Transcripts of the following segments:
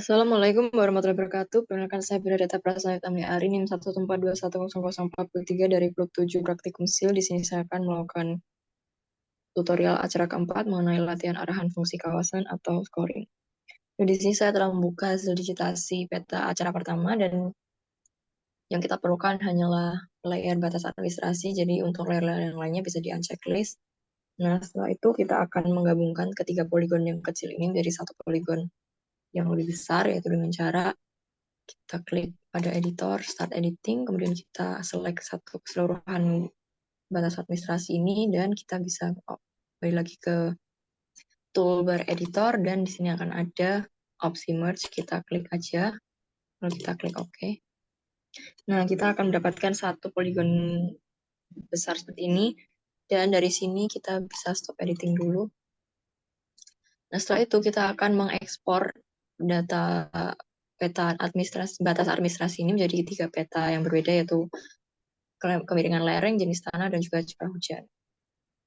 Assalamualaikum warahmatullahi wabarakatuh. Perkenalkan saya Data Prasayut Amli Ari, NIM 142100040 dari Klub 7 Praktikum SIL. Di sini saya akan melakukan tutorial acara keempat mengenai latihan arahan fungsi kawasan atau scoring. Dan di sini saya telah membuka hasil digitasi peta acara pertama dan yang kita perlukan hanyalah layer batas administrasi. Jadi untuk layer-layer yang lainnya bisa di-unchecklist. Nah, setelah itu kita akan menggabungkan ketiga poligon yang kecil ini menjadi satu poligon yang lebih besar, yaitu dengan cara kita klik pada editor, start editing, kemudian kita select satu keseluruhan batas administrasi ini, dan kita bisa kembali lagi ke toolbar editor, dan di sini akan ada opsi merge, kita klik aja, lalu kita klik OK. Nah, kita akan mendapatkan satu poligon besar seperti ini, dan dari sini kita bisa stop editing dulu. Nah, setelah itu kita akan mengekspor data peta administrasi, batas administrasi ini menjadi 3 peta yang berbeda, yaitu kemiringan lereng, jenis tanah, dan juga curah hujan.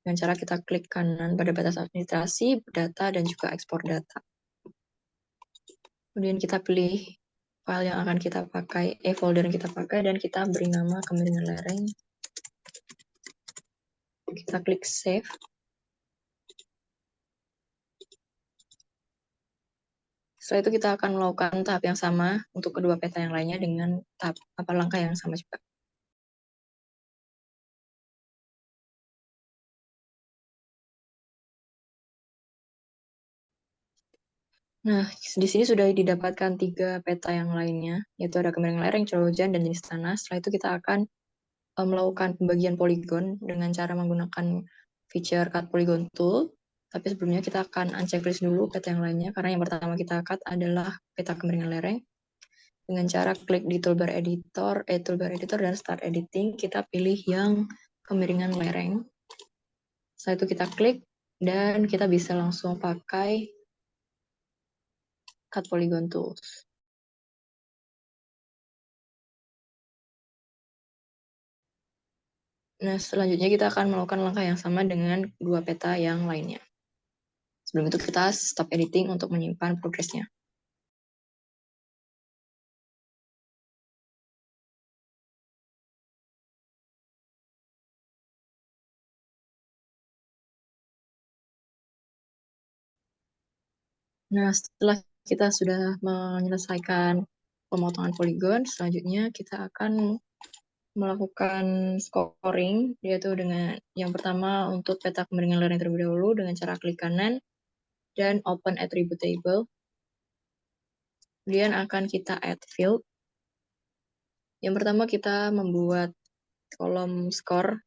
Dengan cara kita klik kanan pada batas administrasi, data, dan juga ekspor data. Kemudian kita pilih file yang akan kita pakai, folder yang kita pakai, dan kita beri nama kemiringan lereng. Kita klik save. Setelah itu kita akan melakukan tahap yang sama untuk kedua peta yang lainnya dengan langkah yang sama juga. Nah, di sini sudah didapatkan 3 peta yang lainnya, yaitu ada kemiringan lereng, curah hujan, dan jenis tanah. Setelah itu kita akan melakukan pembagian poligon dengan cara menggunakan feature cut polygon tool. Tapi sebelumnya kita akan unchecklist dulu peta yang lainnya, karena yang pertama kita cut adalah peta kemiringan lereng. Dengan cara klik di toolbar editor, dan start editing, kita pilih yang kemiringan lereng. Setelah itu kita klik, dan kita bisa langsung pakai cut polygon tools. Nah, selanjutnya kita akan melakukan langkah yang sama dengan dua peta yang lainnya. Sebelum itu kita stop editing untuk menyimpan progresnya. Nah, setelah kita sudah menyelesaikan pemotongan poligon, selanjutnya kita akan melakukan scoring, yaitu dengan yang pertama untuk peta kemiringan lereng terlebih dahulu dengan cara klik kanan dan open attribute table. Kemudian akan kita add field. Yang pertama kita membuat kolom score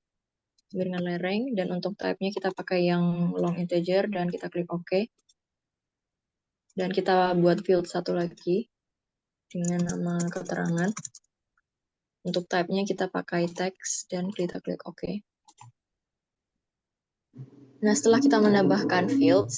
kemiringan lereng, dan untuk type-nya kita pakai yang long integer dan kita klik OK. Dan kita buat field satu lagi dengan nama keterangan. Untuk type-nya kita pakai text dan kita klik OK. Nah, setelah kita menambahkan field,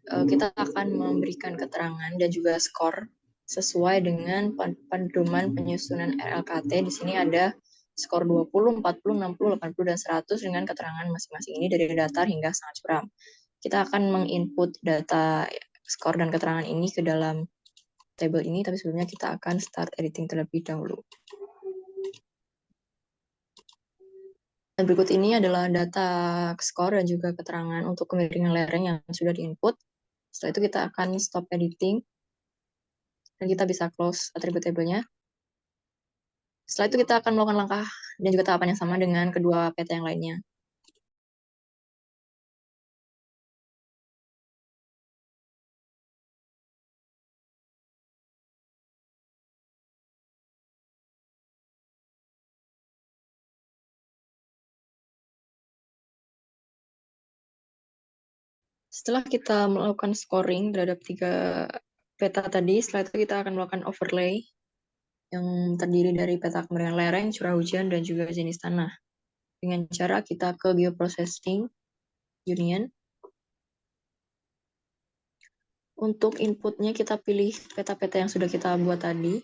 kita akan memberikan keterangan dan juga skor sesuai dengan pedoman penyusunan RLKT. Di sini ada skor 20, 40, 60, 80, dan 100 dengan keterangan masing-masing ini dari datar hingga sangat curam. Kita akan menginput data skor dan keterangan ini ke dalam table ini, tapi sebelumnya kita akan start editing terlebih dahulu. Dan berikut ini adalah data skor dan juga keterangan untuk kemiringan lereng yang sudah diinput. Setelah itu kita akan stop editing, dan kita bisa close attribute table-nya. Setelah itu kita akan melakukan langkah dan juga tahapan yang sama dengan kedua peta yang lainnya. Setelah kita melakukan scoring terhadap 3 peta tadi, setelah itu kita akan melakukan overlay yang terdiri dari peta kemiringan lereng, curah hujan, dan juga jenis tanah. Dengan cara kita ke Bioprocessing Union. Untuk inputnya kita pilih peta-peta yang sudah kita buat tadi.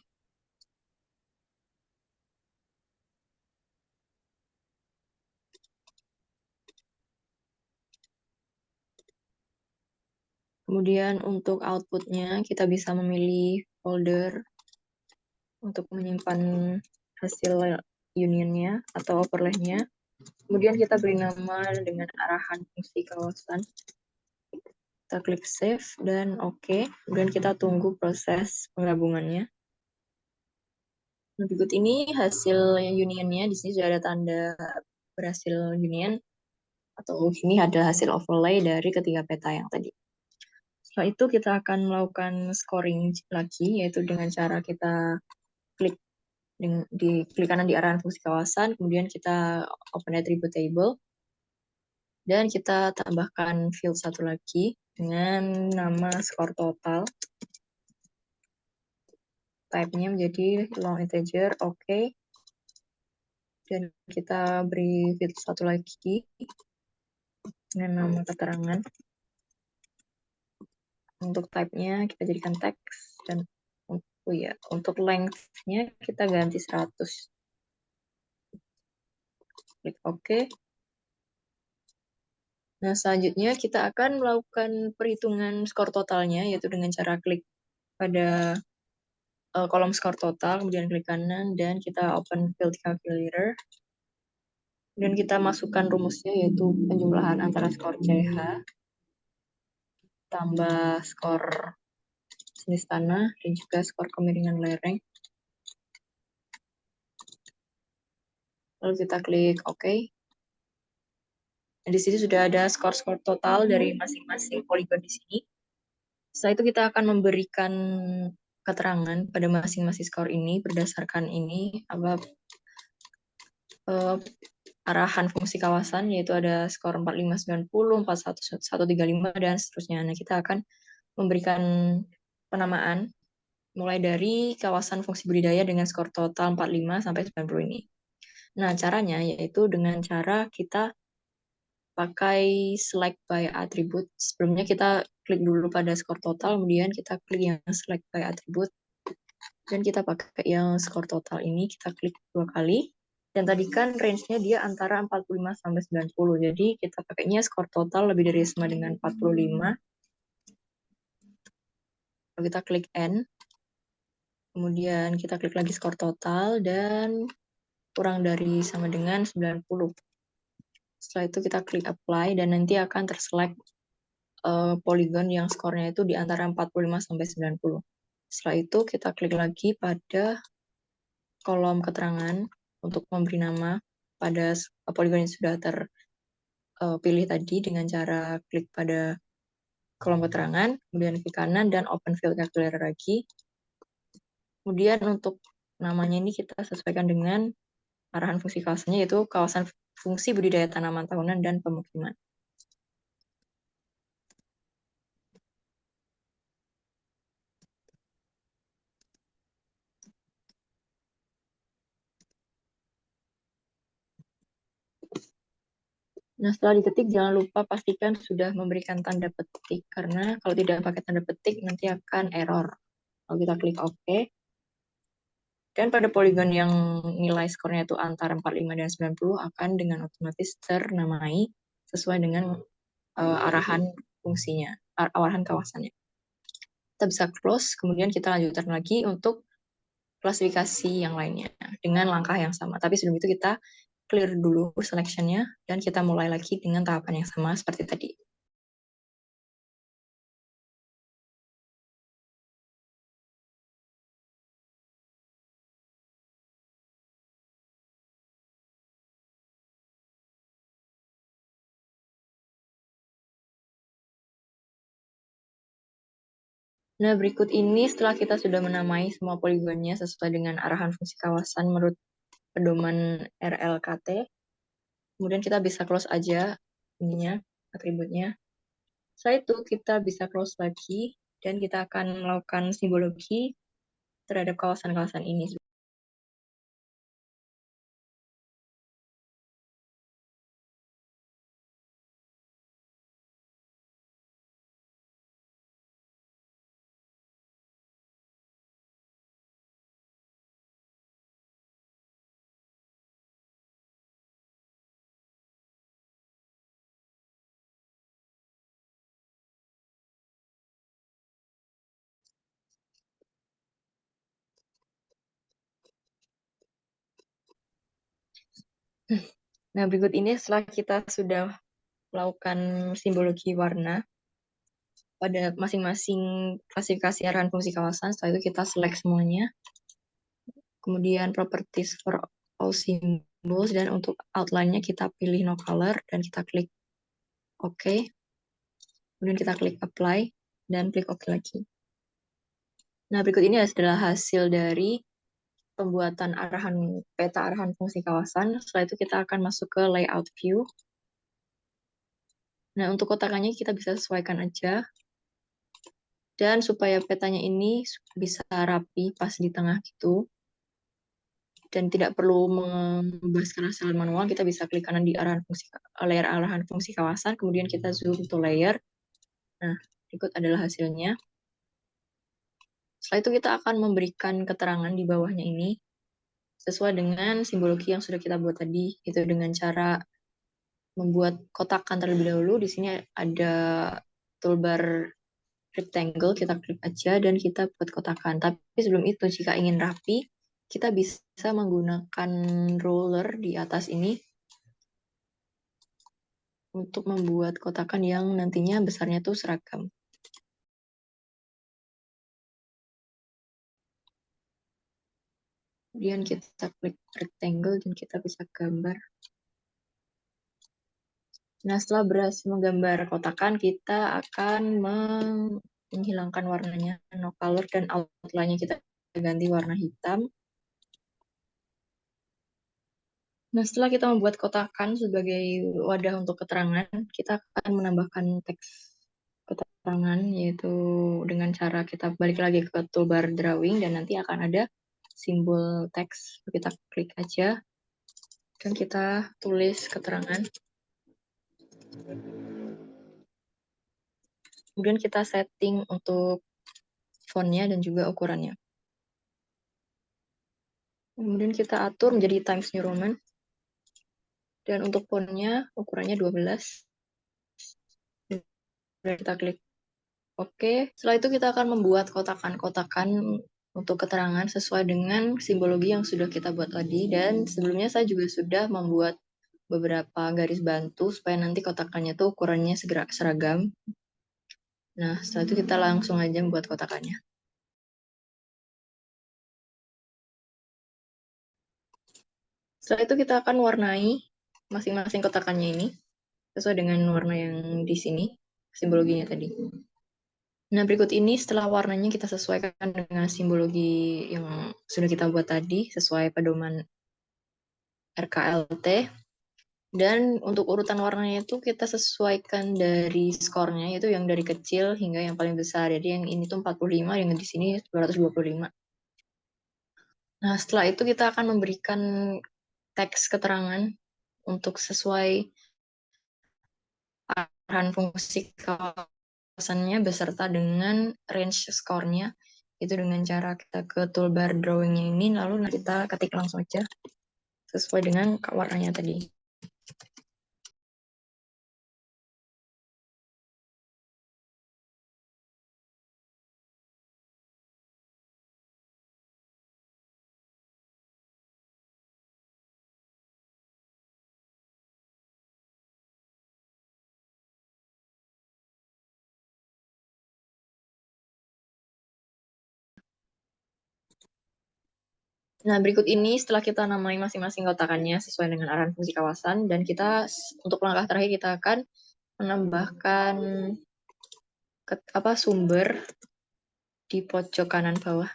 Kemudian untuk outputnya kita bisa memilih folder untuk menyimpan hasil unionnya atau overlaynya. Kemudian kita beri nama dengan arahan fungsi kawasan. Kita klik save dan OK. Kemudian kita tunggu proses penggabungannya. Nah, berikut ini hasil unionnya. Di sini sudah ada tanda berhasil union. Atau ini adalah hasil overlay dari ketiga peta yang tadi. Setelah itu kita akan melakukan scoring lagi, yaitu dengan cara kita klik di klik kanan di arahan fungsi kawasan, kemudian kita open attribute table, dan kita tambahkan field satu lagi dengan nama score total. Type-nya menjadi long integer, OK. Dan kita beri field satu lagi dengan nama keterangan. Untuk type-nya kita jadikan teks, dan untuk length-nya kita ganti 100. Klik OK. Nah, selanjutnya kita akan melakukan perhitungan skor totalnya, yaitu dengan cara klik pada kolom skor total, kemudian klik kanan, dan kita open field calculator. Dan kita masukkan rumusnya, yaitu penjumlahan antara skor CH tambah skor jenis tanah dan juga skor kemiringan lereng. Lalu kita klik OK. Nah, di sini sudah ada skor-skor total dari masing-masing poligon di sini. Setelah itu kita akan memberikan keterangan pada masing-masing skor ini berdasarkan ini arahan fungsi kawasan, yaitu ada skor 4590, 41135 dan seterusnya. Nah, kita akan memberikan penamaan mulai dari kawasan fungsi budidaya dengan skor total 45 sampai 90 ini. Nah, caranya yaitu dengan cara kita pakai select by attribute. Sebelumnya kita klik dulu pada skor total, kemudian kita klik yang select by attribute, dan kita pakai yang skor total ini, kita klik 2 kali. Dan tadi kan range-nya dia antara 45 sampai 90. Jadi kita pakainya skor total lebih dari sama dengan 45. Lalu kita klik N. Kemudian kita klik lagi skor total dan kurang dari sama dengan 90. Setelah itu kita klik apply dan nanti akan terselect polygon yang skornya itu di antara 45 sampai 90. Setelah itu kita klik lagi pada kolom keterangan untuk memberi nama pada polygon yang sudah terpilih tadi dengan cara klik pada kolom keterangan, kemudian klik kanan dan open field calculator lagi. Kemudian untuk namanya ini kita sesuaikan dengan arahan fungsi kawasannya, yaitu kawasan fungsi budidaya tanaman tahunan dan pemukiman. Nah, setelah diketik, jangan lupa pastikan sudah memberikan tanda petik, karena kalau tidak pakai tanda petik, nanti akan error. Kalau kita klik OK, dan pada poligon yang nilai skornya itu antara 45 dan 90 akan dengan otomatis ternamai sesuai dengan arahan fungsinya, arahan kawasannya. Kita bisa close, kemudian kita lanjutkan lagi untuk klasifikasi yang lainnya dengan langkah yang sama. Tapi sebelum itu kita clear dulu selection-nya dan kita mulai lagi dengan tahapan yang sama seperti tadi. Nah, berikut ini setelah kita sudah menamai semua poligonnya sesuai dengan arahan fungsi kawasan menurut pedoman RLKT, kemudian kita bisa close aja ininya, atributnya. Setelah itu kita bisa close lagi dan kita akan melakukan simbologi terhadap kawasan-kawasan ini. Nah, berikut ini setelah kita sudah melakukan simbologi warna pada masing-masing klasifikasi arahan fungsi kawasan, setelah itu kita select semuanya. Kemudian properties for all symbols, dan untuk outline-nya kita pilih no color, dan kita klik OK. Kemudian kita klik apply, dan klik OK lagi. Nah, berikut ini adalah hasil dari pembuatan peta arahan fungsi kawasan. Setelah itu kita akan masuk ke layout view. Nah, untuk kotakannya kita bisa sesuaikan aja. Dan supaya petanya ini bisa rapi pas di tengah gitu, dan tidak perlu mengubah secara manual, kita bisa klik kanan di layer arahan fungsi kawasan, kemudian kita zoom to layer. Nah, berikut adalah hasilnya. Setelah itu kita akan memberikan keterangan di bawahnya ini, sesuai dengan simbologi yang sudah kita buat tadi, itu dengan cara membuat kotakan terlebih dahulu. Di sini ada toolbar rectangle, kita klik aja dan kita buat kotakan. Tapi sebelum itu, jika ingin rapi, kita bisa menggunakan roller di atas ini untuk membuat kotakan yang nantinya besarnya tuh seragam. Kemudian kita klik rectangle dan kita bisa gambar. Nah, setelah berhasil menggambar kotakan, kita akan menghilangkan warnanya, no color, dan outline-nya kita ganti warna hitam. Nah, setelah kita membuat kotakan sebagai wadah untuk keterangan, kita akan menambahkan teks keterangan, yaitu dengan cara kita balik lagi ke toolbar drawing, dan nanti akan ada simbol teks. Kita klik aja, dan kita tulis keterangan. Kemudian kita setting untuk fontnya dan juga ukurannya. Kemudian kita atur menjadi Times New Roman. Dan untuk fontnya, ukurannya 12. Dan kita klik OK. Setelah itu kita akan membuat kotakan-kotakan untuk keterangan sesuai dengan simbologi yang sudah kita buat tadi. Dan sebelumnya saya juga sudah membuat beberapa garis bantu supaya nanti kotakannya tuh ukurannya seragam. Nah, setelah itu kita langsung aja membuat kotakannya. Setelah itu kita akan warnai masing-masing kotakannya ini sesuai dengan warna yang di sini, simbologinya tadi. Nah, berikut ini setelah warnanya kita sesuaikan dengan simbologi yang sudah kita buat tadi, sesuai pedoman RKLT. Dan untuk urutan warnanya itu kita sesuaikan dari skornya, itu yang dari kecil hingga yang paling besar. Jadi yang ini tuh 45, yang di sini 225. Nah, setelah itu kita akan memberikan teks keterangan untuk sesuai arahan fungsi kawasannya beserta dengan range skornya. Itu dengan cara kita ke toolbar drawingnya ini, lalu kita ketik langsung aja sesuai dengan warnanya tadi. Nah, berikut ini setelah kita namai masing-masing kotakannya sesuai dengan arahan fungsi kawasan, dan kita untuk langkah terakhir kita akan menambahkan sumber di pojok kanan bawah.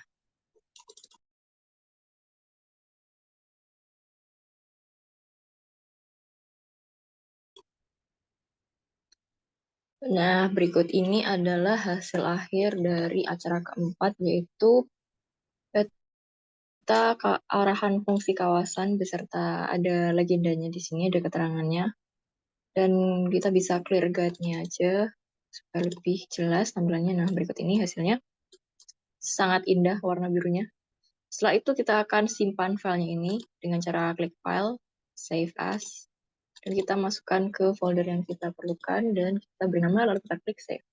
Nah, berikut ini adalah hasil akhir dari acara keempat, yaitu peta arahan fungsi kawasan beserta ada legendanya di sini, ada keterangannya. Dan kita bisa clear guide-nya aja supaya lebih jelas tampilannya. Nah, berikut ini hasilnya. Sangat indah warna birunya. Setelah itu kita akan simpan filenya ini dengan cara klik file, save as, dan kita masukkan ke folder yang kita perlukan, dan kita beri nama, lalu kita klik save.